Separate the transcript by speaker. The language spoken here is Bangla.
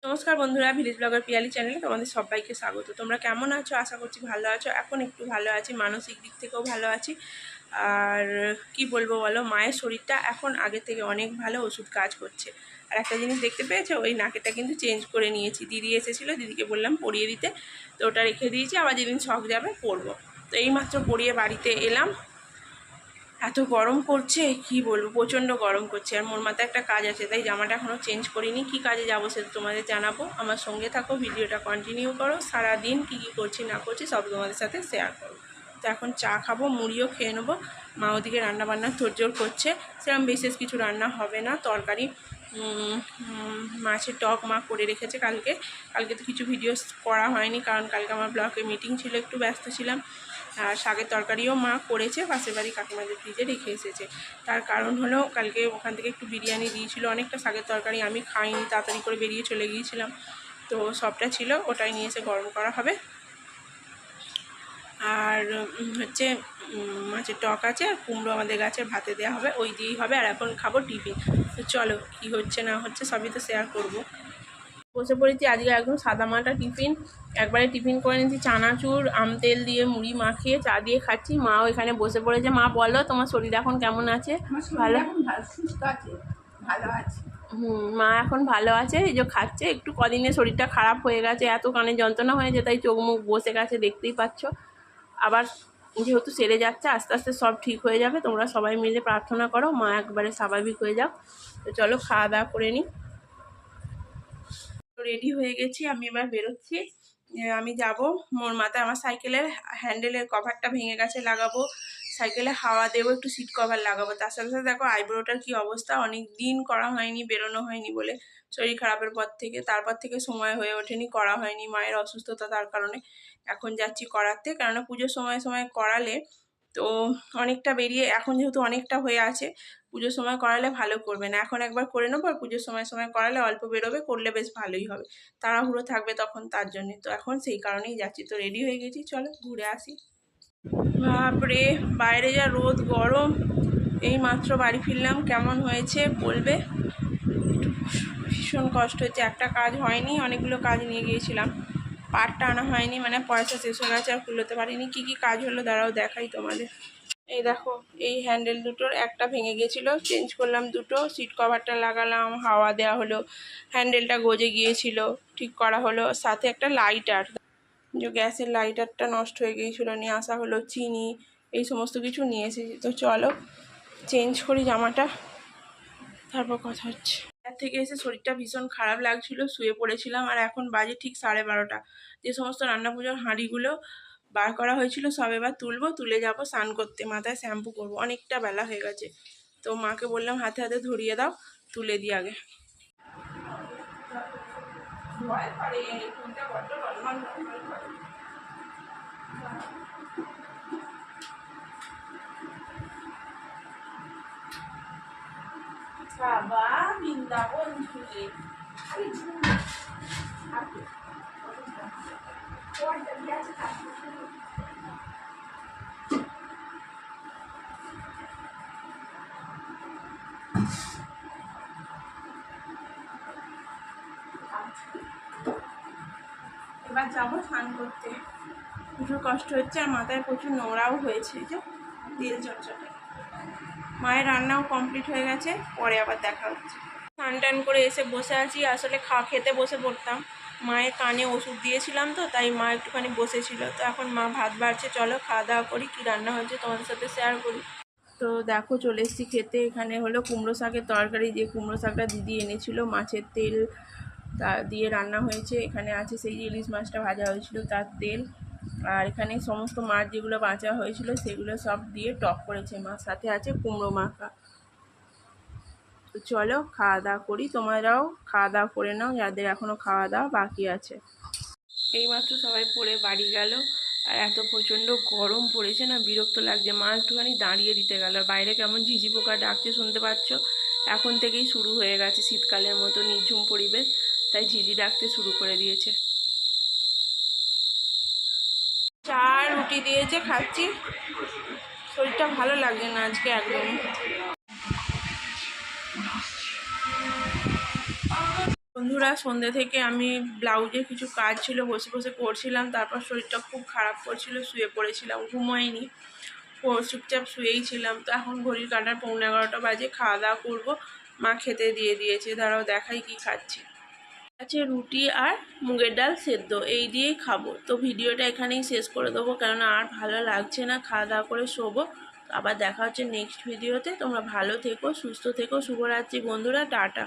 Speaker 1: নমস্কার বন্ধুরা, ভিলেজ ব্লগার পিয়ালি চ্যানেলে তোমাদের সবাইকে স্বাগত। তোমরা কেমন আছো? আশা করছি ভালো আছো। এখন একটু ভালো আছি, মানসিক দিক থেকেও ভালো আছি। আর কি বলবো বলো, মায়ের শরীরটা এখন আগের থেকে অনেক ভালো, ওষুধ কাজ করছে। আর একটা জিনিস দেখতে পেয়েছো, ওই নাকেটা কিন্তু চেঞ্জ করে নিয়েছি। দিদি এসেছিলো, দিদিকে বললাম পরিয়ে দিতে, তো ওটা রেখে দিয়েছি। আবার যেদিন শখ যাবে পরবো। তো এইমাত্র পরিয়ে বাড়িতে এলাম। এত গরম করছে কি বলবো, প্রচণ্ড গরম করছে। আর মোর মাথায় একটা কাজ আছে, তাই জামাটা এখনও চেঞ্জ করিনি। কি কাজে যাবো সেটা তোমাদের জানাবো। আমার সঙ্গে থাকো, ভিডিওটা কন্টিনিউ করো। সারাদিন কী কী করছি না করছি সব তোমাদের সাথে শেয়ার করো। তো এখন চা খাবো, মুড়িও খেয়ে নেবো। মা ওদিকে রান্নাবান্না তোড়জোড় করছে। সেরকম বিশেষ কিছু রান্না হবে না, তরকারি মাছের টক মা করে রেখেছে কালকে। তো কিছু ভিডিও করা হয়নি, কারণ কালকে আমার ব্লকে মিটিং ছিল, একটু ব্যস্ত ছিলাম। আর শাকের তরকারিও মা করেছে, পাশের বাড়ি কাকিমাদের ফ্রিজে রেখে এসেছে। তার কারণ হলো, কালকে ওখান থেকে একটু বিরিয়ানি দিয়েছিল, অনেকটা শাকের তরকারি আমি খাইনি, তাড়াতাড়ি করে বেরিয়ে চলে গিয়েছিলাম। তো সবটা ছিল, ওটাই নিয়ে এসে গরম করা হবে। আর হচ্ছে মাছের টক আছে, আর কুমড়ো আমাদের গাছের ভাতে দেওয়া হবে, ওই দিয়েই হবে। আর এখন খাবো টিফিন। তো চলো, কী হচ্ছে না হচ্ছে সবই তো শেয়ার করবো। বসে পড়েছি আজকে একদম সাদামাটা টিফিন। একবারে টিফিন করে নিয়েছি, চানাচুর আম তেল দিয়ে মুড়ি মাখিয়ে চা দিয়ে খাচ্ছি। মাও এখানে বসে পড়েছে। মা বলো, তোমার শরীর এখন কেমন আছে?
Speaker 2: ভালো, সুস্থ আছে, ভালো আছে।
Speaker 1: মা এখন ভালো আছে, এই যে খাচ্ছে। একটু কদিনে শরীরটা খারাপ হয়ে গেছে, এত কানে যন্ত্রণা হয়েছে, তাই চোখ মুখ বসে গেছে, দেখতেই পাচ্ছ। আবার যেহেতু সেরে যাচ্ছে, আস্তে আস্তে সব ঠিক হয়ে যাবে। তোমরা সবাই মিলে প্রার্থনা করো মা একবারে স্বাভাবিক হয়ে যাও। তো চলো খাওয়া দাওয়া করে নিই। রেডি হয়ে গেছি, আমি এবার বেরোচ্ছি। আমি যাব মোর মাথায়, আমার সাইকেলের হ্যান্ডেলের কভারটা ভেঙে গেছে, লাগাবো। সাইকেলে হাওয়া দেবো, একটু সিট কভার লাগাবো। তার সাথে সাথে দেখো আইব্রোটার কি অবস্থা, অনেক দিন করা হয়নি, বেরোনো হয়নি বলে, শরীর খারাপের পর থেকে। তারপর থেকে সময় হয়ে ওঠেনি, করা হয়নি, মায়ের অসুস্থতা তার কারণে। এখন যাচ্ছি করাতে, কেননা পুজোর সময় সময় করালে তো অনেকটা বেরিয়ে, এখন যেহেতু অনেকটা হয়ে আছে, পুজোর সময় করালে ভালো করবে না। এখন একবার করে নেবো, আর পুজোর সময় সময় করালে অল্প বেরোবে, করলে বেশ ভালোই হবে। তাড়াহুড়ো থাকবে তখন, তার জন্যে। তো এখন সেই কারণেই যাচ্ছি। তো রেডি হয়ে গেছি, চলো ঘুরে আসি। বাপরে, বাইরে যা রোদ গরম। এই মাত্র বাড়ি ফিরলাম, কেমন হয়েছে বলবে। ভীষণ কষ্ট হচ্ছে, একটা কাজ হয়নি, অনেকগুলো কাজ নিয়ে গিয়েছিলাম, পাটটা আনা হয়নি, মানে পয়সা শেষ হয়ে গেছে, আর খুলতে পারিনি। কী কী কাজ হলো দাঁড়াও দেখাই তোমাদের। এই দেখো, এই হ্যান্ডেল দুটোর একটা ভেঙে গিয়েছিলো, চেঞ্জ করলাম দুটো। সিট কভারটা লাগালাম, হাওয়া দেওয়া হলো। হ্যান্ডেলটা গজে গিয়েছিল, ঠিক করা হলো। সাথে একটা লাইটার, যে গ্যাসের লাইটারটা নষ্ট হয়ে গিয়েছিলো, নিয়ে আসা হলো। চিনি, এই সমস্ত কিছু নিয়ে এসেছি। তো চলো চেঞ্জ করি জামাটা, তারপর কথা হচ্ছে। এর থেকে এসে শরীরটা ভীষণ খারাপ লাগছিল, শুয়ে পড়েছিলাম। আর এখন বাজে ঠিক 12:30। যে সমস্ত রান্না পুজোর হাঁড়িগুলো বার করা হয়েছিল সব এবার তুলবো, তুলে যাবো স্নান করতে, মাথায় শ্যাম্পু করবো, অনেকটা বেলা হয়ে গেছে। তো মাকে বললাম হাতে হাতে ধরিয়ে দাও, তুলে দিই আগে। বাবা বৃন্দাবন ঝুলে এবার যাবো স্নান করতে। প্রচুর কষ্ট হচ্ছে, আর মাথায় প্রচুর নোংরাও হয়েছে, যে তেল চটচটে। মায়ের রান্নাও কমপ্লিট হয়ে গেছে, পরে আবার দেখা হচ্ছে। স্নান টান করে এসে বসে আছি। আসলে খেতে বসে পড়তাম, মায়ের কানে ওষুধ দিয়েছিলাম, তো তাই মা একটুখানি বসেছিল। তো এখন মা ভাত বাড়ছে, চলো খাওয়া দাওয়া করি। কী রান্না হয়েছে তোমাদের সাথে শেয়ার করি। তো দেখো চলে এসেছি খেতে। এখানে হলো কুমড়ো শাকের তরকারি, যে কুমড়ো শাকটা দিদি এনেছিল, মাছের তেল তা দিয়ে রান্না হয়েছে। এখানে আছে সেই ইলিশ মাছটা ভাজা হয়েছিল তার তেল। আর এখানে সমস্ত মাছ যেগুলো বাঁচা হয়েছিল সেগুলো সব দিয়ে টক করেছে মা, সাথে আছে কুমড়ো মাখা। তো চলো খাওয়া দাওয়া করি, তোমরাও খাওয়া দাওয়া করে নাও, যাদের এখনও খাওয়া দাওয়া বাকি আছে। এইমাত্র সবাই পড়ে বাড়ি গেল। আর এত প্রচণ্ড গরম পড়েছে না, বিরক্ত লাগছে। মা একটুখানি দাঁড়িয়ে দিতে গেল। বাইরে কেমন ঝিঝি পোকা ডাকছে, শুনতে পাচ্ছ? এখন থেকেই শুরু হয়ে গেছে শীতকালের মতো নিঝুম পরিবেশ, তাই ঝিঝি ডাকতে শুরু করে দিয়েছে। চা রুটি দিয়েছে, খাচ্ছি। শরীরটা ভালো লাগছে না আজকে একদমই। বন্ধুরা, সন্ধ্যে থেকে আমি ব্লাউজের কিছু কাজ ছিল, বসে বসে করছিলাম। তারপর শরীরটা খুব খারাপ করছিল, শুয়ে পড়েছিলাম, ঘুমোইনি, চুপচাপ শুয়েই ছিলাম। তো এখন ঘড়ির কাঁটার 11:15 বাজে, খাওয়া দাওয়া করবো। মা খেতে দিয়ে দিয়েছে, দাঁড়াও দেখাই কি খাচ্ছি। আছে রুটি আর মুগের ডাল সেদ্ধ, এই দিয়েই খাবো। তো ভিডিওটা এখানেই শেষ করে দেবো, কেননা আর ভালো লাগছে না। খাওয়া দাওয়া করে শোবো। আবার দেখা হচ্ছে নেক্সট ভিডিওতে। তোমরা ভালো থেকো, সুস্থ থেকো। শুভরাত্রি বন্ধুরা, টাটা।